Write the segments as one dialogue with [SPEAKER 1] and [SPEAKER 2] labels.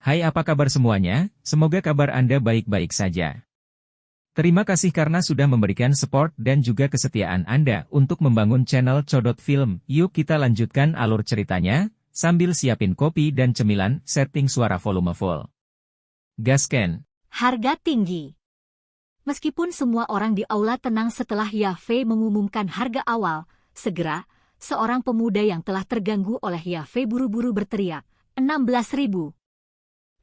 [SPEAKER 1] Hai, apa kabar semuanya? Semoga kabar Anda baik-baik saja. Terima kasih karena sudah memberikan support dan juga kesetiaan Anda untuk membangun channel Codot Film. Yuk kita lanjutkan alur ceritanya, sambil siapin kopi dan cemilan, setting suara volume full. Gasken.
[SPEAKER 2] Harga tinggi. Meskipun semua orang di aula tenang setelah Yafei mengumumkan harga awal, segera, seorang pemuda yang telah terganggu oleh Yafei buru-buru berteriak, 16.000.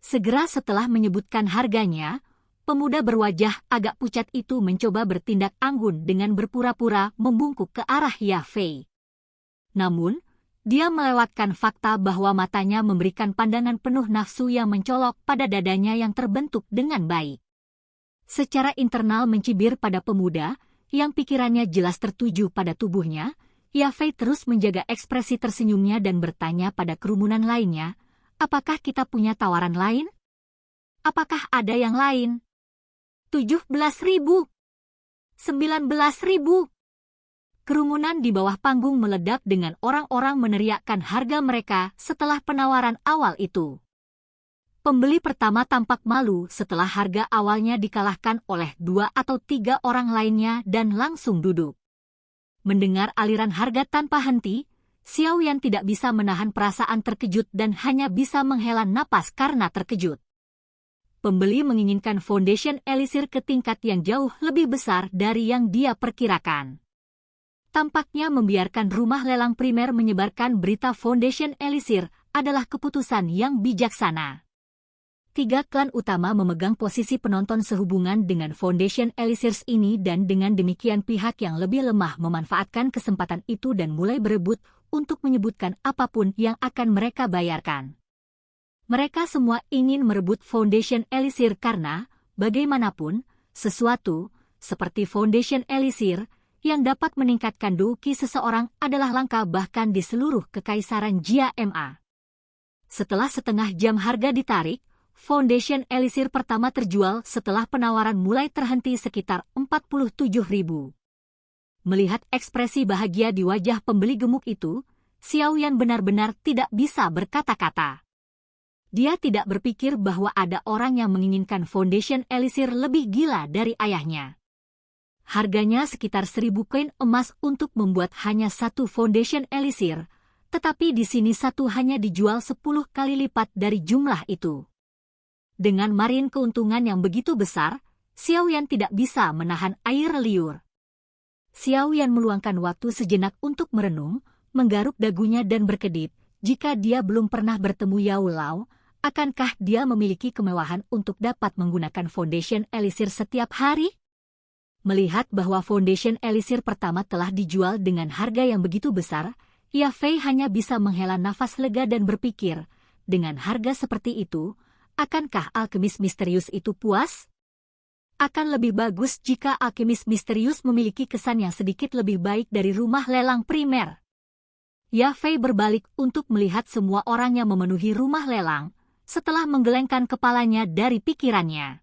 [SPEAKER 2] Segera setelah menyebutkan harganya, pemuda berwajah agak pucat itu mencoba bertindak anggun dengan berpura-pura membungkuk ke arah Yafei. Namun, dia melewatkan fakta bahwa matanya memberikan pandangan penuh nafsu yang mencolok pada dadanya yang terbentuk dengan baik. Secara internal mencibir pada pemuda, yang pikirannya jelas tertuju pada tubuhnya, Yafei terus menjaga ekspresi tersenyumnya dan bertanya pada kerumunan lainnya, apakah kita punya tawaran lain? Apakah ada yang lain? 17.000. 19.000. Kerumunan di bawah panggung meledak dengan orang-orang meneriakkan harga mereka setelah penawaran awal itu. Pembeli pertama tampak malu setelah harga awalnya dikalahkan oleh 2 atau 3 orang lainnya dan langsung duduk. Mendengar aliran harga tanpa henti, Xiaoyan tidak bisa menahan perasaan terkejut dan hanya bisa menghela napas karena terkejut. Pembeli menginginkan Foundation Elixir ke tingkat yang jauh lebih besar dari yang dia perkirakan. Tampaknya membiarkan rumah lelang primer menyebarkan berita Foundation Elixir adalah keputusan yang bijaksana. 3 klan utama memegang posisi penonton sehubungan dengan Foundation Elixir ini dan dengan demikian pihak yang lebih lemah memanfaatkan kesempatan itu dan mulai berebut untuk menyebutkan apapun yang akan mereka bayarkan. Mereka semua ingin merebut Foundation Elixir karena, bagaimanapun, sesuatu, seperti Foundation Elixir, yang dapat meningkatkan duki seseorang adalah langka bahkan di seluruh kekaisaran Jia Ma. Setelah setengah jam harga ditarik, Foundation Elixir pertama terjual setelah penawaran mulai terhenti sekitar 47.000. Melihat ekspresi bahagia di wajah pembeli gemuk itu, Xiaoyan benar-benar tidak bisa berkata-kata. Dia tidak berpikir bahwa ada orang yang menginginkan Foundation Elixir lebih gila dari ayahnya. Harganya sekitar 1.000 koin emas untuk membuat hanya satu Foundation Elixir, tetapi di sini satu hanya dijual 10 kali lipat dari jumlah itu. Dengan margin keuntungan yang begitu besar, Xiaoyan tidak bisa menahan air liur. Xiaoyan meluangkan waktu sejenak untuk merenung, menggaruk dagunya dan berkedip, jika dia belum pernah bertemu Yao Lao, akankah dia memiliki kemewahan untuk dapat menggunakan Foundation Elixir setiap hari? Melihat bahwa Foundation Elixir pertama telah dijual dengan harga yang begitu besar, Yafei hanya bisa menghela nafas lega dan berpikir, dengan harga seperti itu, akankah alkemis misterius itu puas? Akan lebih bagus jika alkemis misterius memiliki kesan yang sedikit lebih baik dari rumah lelang primer. Yafei berbalik untuk melihat semua orang yang memenuhi rumah lelang, setelah menggelengkan kepalanya dari pikirannya.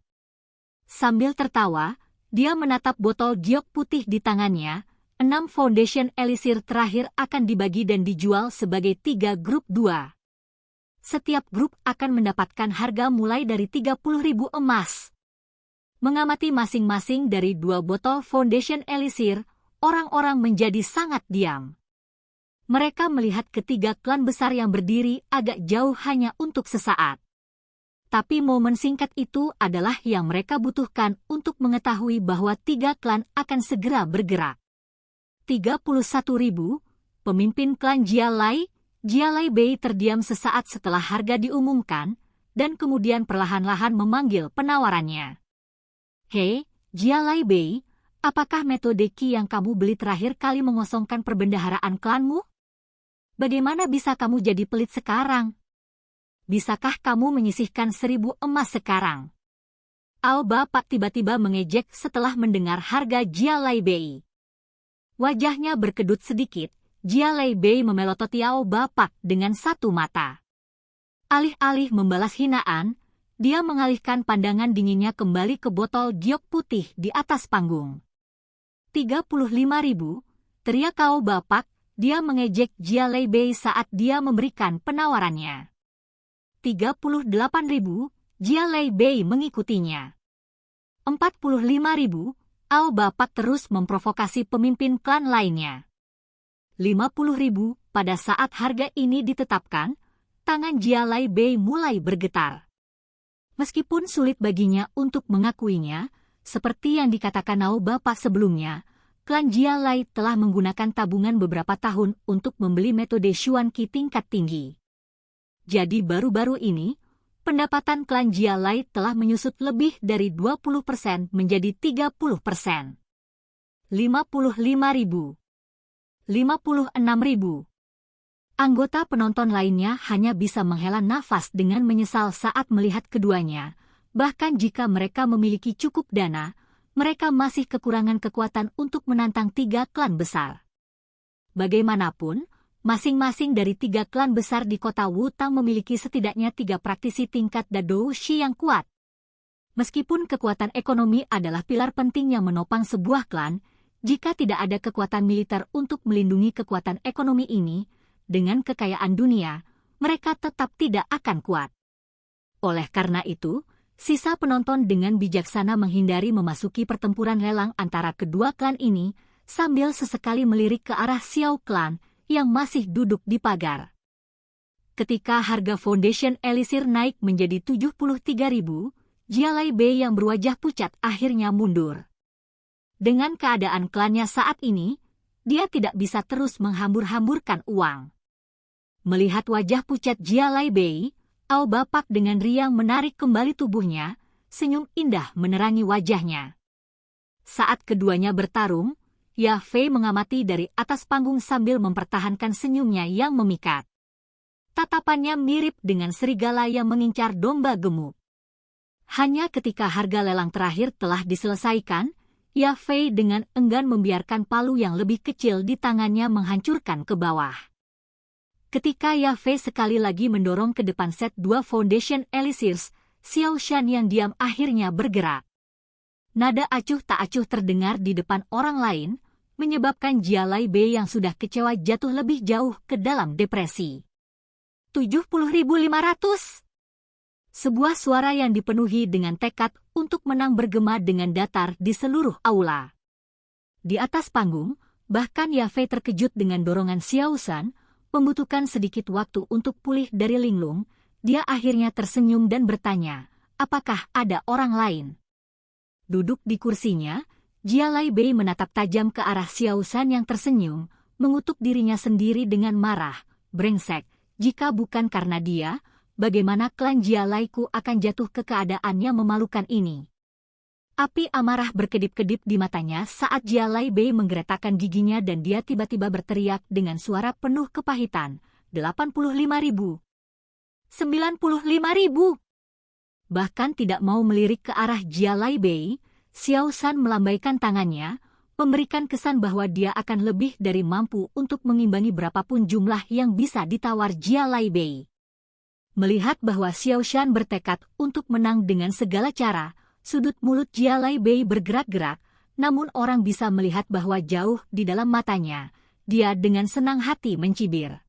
[SPEAKER 2] Sambil tertawa, dia menatap botol giok putih di tangannya. 6 Foundation Elixir terakhir akan dibagi dan dijual sebagai 3 grup 2. Setiap grup akan mendapatkan harga mulai dari 30.000 emas. Mengamati masing-masing dari 2 botol Foundation Elixir, orang-orang menjadi sangat diam. Mereka melihat ketiga klan besar yang berdiri agak jauh hanya untuk sesaat. Tapi momen singkat itu adalah yang mereka butuhkan untuk mengetahui bahwa 3 klan akan segera bergerak. 31.000, pemimpin klan Jia Lai Bei terdiam sesaat setelah harga diumumkan, dan kemudian perlahan-lahan memanggil penawarannya. Hei, Jia Lai Bei, apakah metode Qi yang kamu beli terakhir kali mengosongkan perbendaharaan klanmu? Bagaimana bisa kamu jadi pelit sekarang? Bisakah kamu menyisihkan 1.000 emas sekarang? Ao Bapak tiba-tiba mengejek setelah mendengar harga Jia Lai Bei. Wajahnya berkedut sedikit. Jia Lai Bei memelototi Ao Bapak dengan satu mata. Alih-alih membalas hinaan, dia mengalihkan pandangan dinginnya kembali ke botol giok putih di atas panggung. 35.000, teriak Ao Bapak, dia mengejek Jia Lai Bei saat dia memberikan penawarannya. 38.000, Jia Lei Bei mengikutinya. 45.000, Ao Bapak terus memprovokasi pemimpin klan lainnya. 50.000, pada saat harga ini ditetapkan, tangan Jia Lei Bei mulai bergetar. Meskipun sulit baginya untuk mengakuinya, seperti yang dikatakan Ao Bapak sebelumnya, klan Jia Lei telah menggunakan tabungan beberapa tahun untuk membeli metode Xuanqi tingkat tinggi. Jadi baru-baru ini, pendapatan klan Jia Lei telah menyusut lebih dari 20% menjadi 30%. 55.000. 56.000. Anggota penonton lainnya hanya bisa menghela nafas dengan menyesal saat melihat keduanya. Bahkan jika mereka memiliki cukup dana, mereka masih kekurangan kekuatan untuk menantang 3 klan besar. Bagaimanapun, masing-masing dari 3 klan besar di kota Wutang memiliki setidaknya 3 praktisi tingkat Dado Shi yang kuat. Meskipun kekuatan ekonomi adalah pilar penting yang menopang sebuah klan, jika tidak ada kekuatan militer untuk melindungi kekuatan ekonomi ini, dengan kekayaan dunia, mereka tetap tidak akan kuat. Oleh karena itu, sisa penonton dengan bijaksana menghindari memasuki pertempuran lelang antara kedua klan ini, sambil sesekali melirik ke arah Xiao Clan yang masih duduk di pagar. Ketika harga Foundation Elixir naik menjadi 73.000, Jia Lei Bei yang berwajah pucat akhirnya mundur. Dengan keadaan klannya saat ini, dia tidak bisa terus menghambur-hamburkan uang. Melihat wajah pucat Jia Lei Bei, Ao Bapak dengan riang menarik kembali tubuhnya, senyum indah menerangi wajahnya. Saat keduanya bertarung, Ya Fei mengamati dari atas panggung sambil mempertahankan senyumnya yang memikat. Tatapannya mirip dengan serigala yang mengincar domba gemuk. Hanya ketika harga lelang terakhir telah diselesaikan, Ya Fei dengan enggan membiarkan palu yang lebih kecil di tangannya menghancurkan ke bawah. Ketika Ya Fei sekali lagi mendorong ke depan set 2 Foundation Elixirs, Xiao Shan yang diam akhirnya bergerak. Nada acuh tak acuh terdengar di depan orang lain, menyebabkan Jia Lei Bei yang sudah kecewa jatuh lebih jauh ke dalam depresi. 70.500. Sebuah suara yang dipenuhi dengan tekad untuk menang bergema dengan datar di seluruh aula. Di atas panggung, bahkan Ya Fei terkejut dengan dorongan Xiao Shan, membutuhkan sedikit waktu untuk pulih dari linglung. Dia akhirnya tersenyum dan bertanya, apakah ada orang lain? Duduk di kursinya, Jia Lei Bei menatap tajam ke arah Xiao Shan yang tersenyum, mengutuk dirinya sendiri dengan marah. Brengsek, jika bukan karena dia, bagaimana klan Jia Lei-ku akan jatuh ke keadaan yang memalukan ini? Api amarah berkedip-kedip di matanya saat Jia Lei Bei menggeretakkan giginya dan dia tiba-tiba berteriak dengan suara penuh kepahitan. 85.000. 95.000. Bahkan tidak mau melirik ke arah Jia Lei Bei, Xiao Shan melambaikan tangannya, memberikan kesan bahwa dia akan lebih dari mampu untuk mengimbangi berapapun jumlah yang bisa ditawar Jia Lei Bei. Melihat bahwa Xiao Shan bertekad untuk menang dengan segala cara, sudut mulut Jia Lei Bei bergerak-gerak, namun orang bisa melihat bahwa jauh di dalam matanya, dia dengan senang hati mencibir.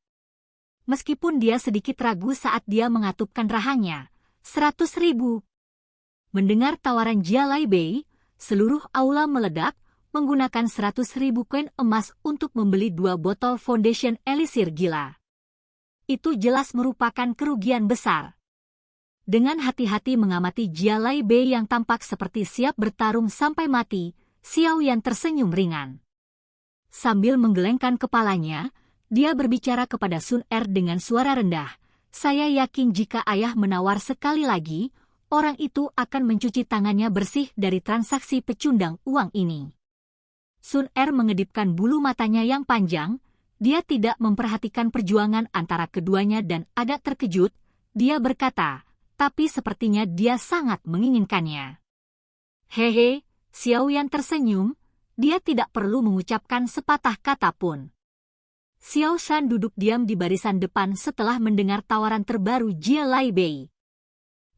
[SPEAKER 2] Meskipun dia sedikit ragu saat dia mengatupkan rahangnya, 100.000. Mendengar tawaran Jia Lei Bei, seluruh aula meledak, menggunakan 100.000 koin emas untuk membeli 2 botol Foundation Elixir gila. Itu jelas merupakan kerugian besar. Dengan hati-hati mengamati Jia Lei Bei yang tampak seperti siap bertarung sampai mati, Xiao Yan tersenyum ringan. Sambil menggelengkan kepalanya, dia berbicara kepada Sun Er dengan suara rendah. Saya yakin jika ayah menawar sekali lagi, orang itu akan mencuci tangannya bersih dari transaksi pecundang uang ini. Sun Er mengedipkan bulu matanya yang panjang, dia tidak memperhatikan perjuangan antara keduanya dan agak terkejut, dia berkata, tapi sepertinya dia sangat menginginkannya. Hehe, Xiao Yan tersenyum, dia tidak perlu mengucapkan sepatah kata pun. Xiao Shan duduk diam di barisan depan setelah mendengar tawaran terbaru Jia Lei Bei.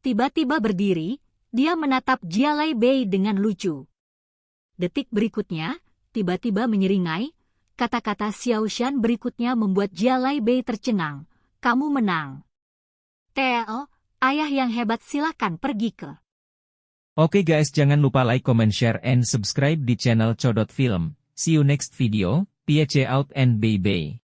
[SPEAKER 2] Tiba-tiba berdiri, dia menatap Jia Lei Bei dengan lucu. Detik berikutnya, tiba-tiba menyeringai, kata-kata Xiao Shan berikutnya membuat Jia Lei Bei tercengang. Kamu menang. Tel. Ayah yang hebat, silakan pergi ke.
[SPEAKER 1] Oke guys, jangan lupa like, comment, share, and subscribe di channel Codot Film. See you next video, peace out and bye-bye.